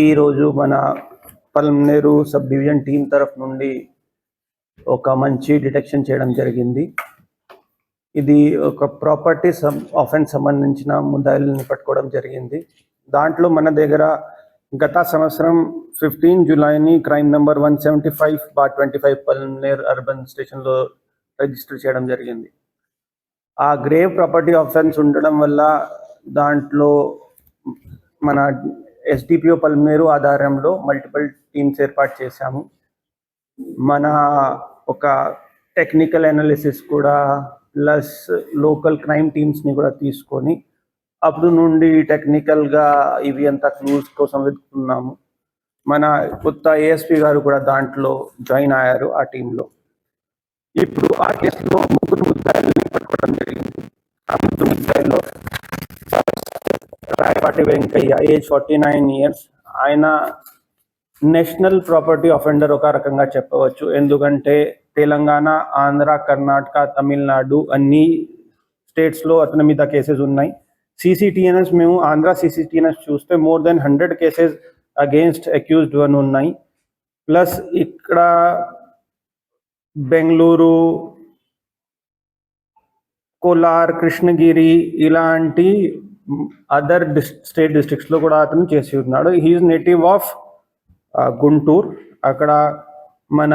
ఈరోజు మన Palamaner sub division team తరఫు నుండి ఒక మంచి డిటెక్షన్ చేయడం జరిగింది. ఇది ఒక ప్రాపర్టీ ఆఫెన్స్ సంబంధించిన ముద్దాయిల్ని పట్టుకోవడం జరిగింది. దాంట్లో మన దగ్గర గత సంవత్సరం 15 జూలైని క్రైమ్ నెంబర్ 175/25 పల్మనేర్ అర్బన్ స్టేషన్లో రిజిస్టర్ చేయడం జరిగింది. ఆ గ్రేవ్ ప్రాపర్టీ ఆఫెన్స్ ఉండడం వల్ల దాంట్లో మన ఎస్డిపిఓ పల్మనేరు ఆధారంలో మల్టిపుల్ టీమ్స్ ఏర్పాటు చేశాము. మన ఒక టెక్నికల్ అనాలిసిస్ కూడా ప్లస్ లోకల్ క్రైమ్ టీమ్స్ని కూడా తీసుకొని అప్పుడు నుండి టెక్నికల్గా ఇవి అంతా క్లూస్ కోసం వెతుకుతున్నాము. మన కొత్త ఏఎస్పీ గారు కూడా దాంట్లో జాయిన్ అయ్యారు ఆ టీంలో. ఇప్పుడు ఆ కేసులో ముగ్గురు ముద్దాయిల్ని పట్టుకోవడం జరిగింది. ఆ ముగ్గురు ముద్దాయిల్లో రాయపాటి వెంకయ్య, ఏజ్ 49 ఇయర్స్. ఆయన నేషనల్ ప్రాపర్టీ అఫెండర్ ఒక రకంగా చెప్పవచ్చు. ఎందుకంటే తెలంగాణ, ఆంధ్ర, కర్ణాటక, తమిళనాడు అన్ని స్టేట్స్లో అతని మీద కేసెస్ ఉన్నాయి. సిసిటిఎన్ఎస్ మేము ఆంధ్ర సిసిటిఎన్ఎస్ చూస్తే more than 100 cases against accused one ఉన్నాయి. ప్లస్ ఇక్కడ బెంగళూరు, కోలార్, కృష్ణగిరి ఇలాంటి అదర్ స్టేట్ డిస్ట్రిక్ట్స్లో కూడా అతను చేసి ఉన్నాడు. He's native of Guntur. అక్కడ మన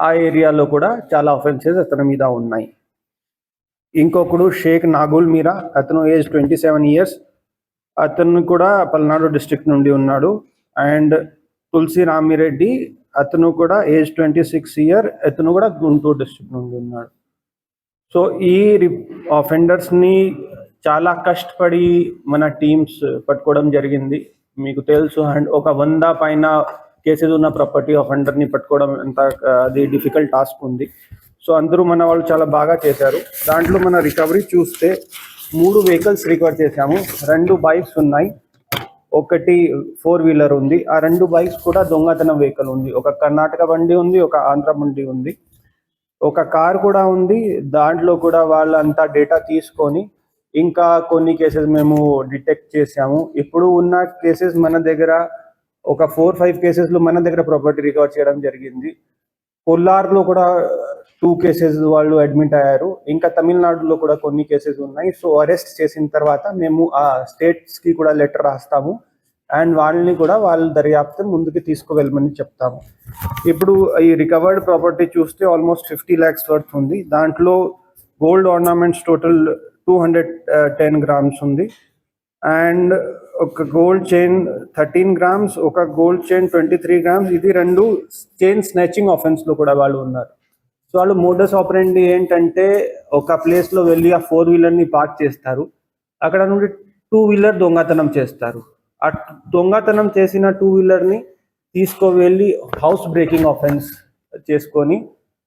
ఆ ఏరియాలో కూడా చాలా ఆఫెన్సెస్ అతని మీద ఉన్నాయి. ఇంకొకడు షేక్ నాగుల్ మీరా, అతను ఏజ్ 27 ఇయర్స్. అతను కూడా పల్నాడు డిస్ట్రిక్ట్ నుండి ఉన్నాడు. అండ్ తులసి రామిరెడ్డి, అతను కూడా ఏజ్ 26 ఇయర్, అతను కూడా గుంటూరు డిస్ట్రిక్ట్ నుండి ఉన్నాడు. సో ఈ ఆఫెండర్స్ని చాలా కష్టపడి మన టీమ్స్ పట్టుకోవడం జరిగింది. మీకు తెలుసు, అండ్ ఒక 100 పైన కేసెస్ ఉన్న ప్రాపర్టీ ఆఫెండర్ని పట్టుకోవడం అంత అది డిఫికల్ట్ టాస్క్ ఉంది. సో అందరూ మన వాళ్ళు చాలా బాగా చేశారు. దాంట్లో మన రికవరీ చూస్తే 3 వెహికల్స్ రికవర్ చేశాము. 2 బైక్స్ ఉన్నాయి, ఒకటి 4-వీలర్ ఉంది. ఆ 2 బైక్స్ కూడా దొంగతనం వెహికల్ ఉంది. ఒక కర్ణాటక బండి ఉంది, ఒక ఆంధ్ర బండి ఉంది, ఒక కార్ కూడా ఉంది. దాంట్లో కూడా వాళ్ళంతా డేటా తీసుకొని ఇంకా కొన్ని కేసెస్ మేము డిటెక్ట్ చేసాము. ఇప్పుడు ఉన్న కేసెస్ మన దగ్గర ఒక 4-5 కేసెస్లో మన దగ్గర ప్రాపర్టీ రికవర్ చేయడం జరిగింది. కొల్లార్లో కూడా 2 కేసెస్ వాళ్ళు అడ్మిట్ అయ్యారు. ఇంకా తమిళనాడులో కూడా కొన్ని కేసెస్ ఉన్నాయి. సో అరెస్ట్ చేసిన తర్వాత మేము ఆ స్టేట్స్కి కూడా లెటర్ రాస్తాము అండ్ వాళ్ళని కూడా వాళ్ళ దర్యాప్తు ముందుకు తీసుకువెళ్ళమని చెప్తాము. ఇప్పుడు ఈ రికవర్డ్ ప్రాపర్టీ చూస్తే ఆల్మోస్ట్ 50 lakhs వర్త్ ఉంది. దాంట్లో గోల్డ్ ఆర్నమెంట్స్ టోటల్ 210 grams ఉంది. అండ్ ఒక గోల్డ్ చైన్ 13 grams, ఒక గోల్డ్ చైన్ 23 grams. ఇది 2 చైన్ స్నాచింగ్ ఆఫెన్స్లో కూడా వాళ్ళు ఉన్నారు. సో వాళ్ళు మోడస్ ఆపరెండి ఏంటంటే ఒక ప్లేస్లో వెళ్ళి ఆ 4-వీలర్ని పార్క్ చేస్తారు, అక్కడ నుండి 2-వీలర్ దొంగతనం చేస్తారు. ఆ దొంగతనం చేసిన 2-వీలర్ని తీసుకువెళ్ళి హౌస్ బ్రేకింగ్ ఆఫెన్స్ చేసుకొని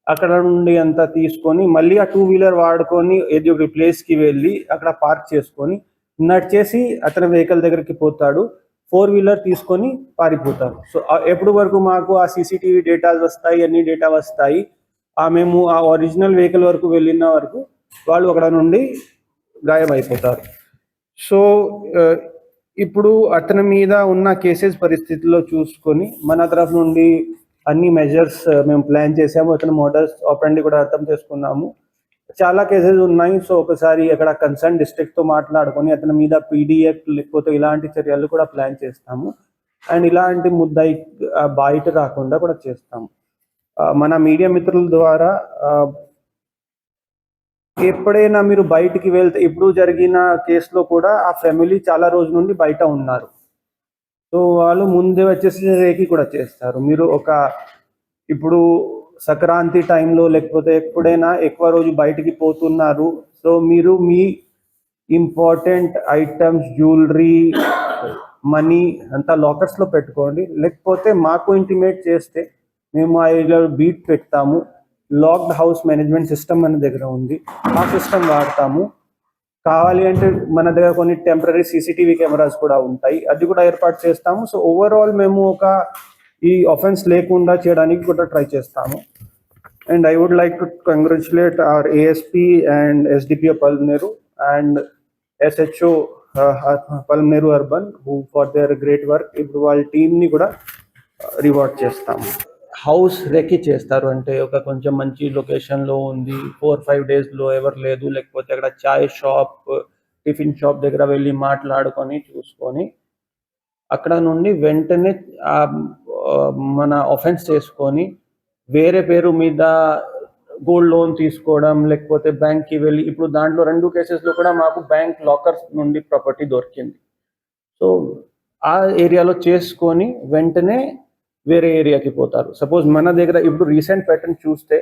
అక్కడ నుండి అంతా తీసుకొని మళ్ళీ ఆ 2-వీలర్ వాడుకొని ఏదో ఒక ప్లేస్కి వెళ్ళి అక్కడ పార్క్ చేసుకొని నడిచేసి అతని వెహికల్ దగ్గరికి పోతాడు. 4-వీలర్ తీసుకొని పారిపోతారు. సో ఎప్పుడు వరకు మాకు ఆ సీసీటీవీ డేటా వస్తాయి, అన్ని డేటా వస్తాయి, మేము ఆ ఒరిజినల్ వెహికల్ వరకు వెళ్ళిన వరకు వాళ్ళు అక్కడ నుండి గాయమైపోతారు. సో ఇప్పుడు అతని మీద ఉన్న కేసెస్ పరిస్థితుల్లో చూసుకొని మన తరఫు నుండి అన్ని మెజర్స్ మేము ప్లాన్ చేసాము. అతని మోడల్స్ ఆపరెండి కూడా అర్థం చేసుకున్నాము. చాలా కేసెస్ ఉన్నాయి. సో ఒకసారి అక్కడ కన్సర్న్ డిస్ట్రిక్ట్తో మాట్లాడుకొని అతని మీద పీడిఎఫ్ లేకపోతే ఇలాంటి చర్యలు కూడా ప్లాన్ చేస్తాము. అండ్ ఇలాంటి ముద్దాయి బయట రాకుండా కూడా చేస్తాము. మన మీడియా మిత్రుల ద్వారా ఎప్పుడైనా మీరు బయటికి వెళ్తే, ఇప్పుడు జరిగిన కేసులో కూడా ఆ ఫ్యామిలీ చాలా రోజుల నుండి బయట ఉన్నారు. సో వాళ్ళు ముందే వచ్చేసి రేకి కూడా చేస్తారు. మీరు ఇప్పుడు సంక్రాంతి టైంలో లేకపోతే ఎప్పుడైనా ఎక్కువ రోజు బయటికి పోతున్నారు, సో మీరు మీ ఇంపార్టెంట్ ఐటమ్స్, జ్యువెలరీ, మనీ అంతా లాకర్స్లో పెట్టుకోండి. లేకపోతే మాకు ఇంటిమేట్ చేస్తే మేము ఆ ఏరియాలో బీట్ పెడతాము. లాక్డ్ హౌస్ మేనేజ్మెంట్ సిస్టమ్ మన దగ్గర ఉంది, ఆ సిస్టమ్ వాడతాము. కావాలి అంటే మన దగ్గర కొన్ని టెంపరీ సీసీటీవీ కెమెరాస్ కూడా ఉంటాయి, అది కూడా ఏర్పాటు చేస్తాము. సో ఓవరాల్ మేము ఈ ఆఫెన్స్ లేకుండా చేయడానికి కూడా ట్రై చేస్తాము. And I would like to congratulate our ASP and SDPO Palamaner and SHO Palamaner urban who for their great work. ఇప్పుడు వాళ్ళ టీంని కూడా రివార్డ్ చేస్తాము. హౌస్ రెక్కి చేస్తారు, అంటే ఒక కొంచెం మంచి లొకేషన్లో ఉంది, 4-5 డేస్లో ఎవరు లేదు, లేకపోతే అక్కడ చాయ్ షాప్, టిఫిన్ షాప్ దగ్గర వెళ్ళి మాట్లాడుకొని చూసుకొని అక్కడ నుండి వెంటనే మన ఆఫెన్స్ చేసుకొని వేరే పేరు మీద గోల్డ్ లోన్ తీసుకోవడం, లేకపోతే బ్యాంక్కి వెళ్ళి, ఇప్పుడు దాంట్లో 2 కేసెస్లో కూడా మాకు బ్యాంక్ లాకర్స్ నుండి ప్రాపర్టీ దొరికింది. సో ఆ ఏరియాలో చేసుకొని వెంటనే వేరే ఏరియాకి పోతారు. సపోజ్ మన దగ్గర ఇప్పుడు రీసెంట్ ప్యాటర్న్ చూస్తే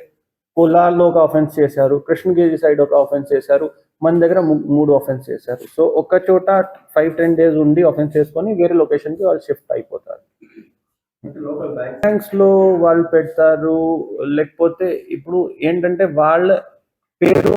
కోలార్లో ఒక ఆఫెన్స్ చేశారు, కృష్ణగిరి సైడ్ ఒక ఆఫెన్స్ చేశారు, మన దగ్గర 3 ఆఫెన్స్ చేశారు. సో ఒక చోట 5-10 డేస్ ఉండి ఆఫెన్స్ చేసుకొని వేరే లొకేషన్కి వాళ్ళు షిఫ్ట్ అయిపోతారు. బ్యాంక్స్ లో వాళ్ళు పెడతారు, లేకపోతే ఇప్పుడు ఏంటంటే వాళ్ళ పేరు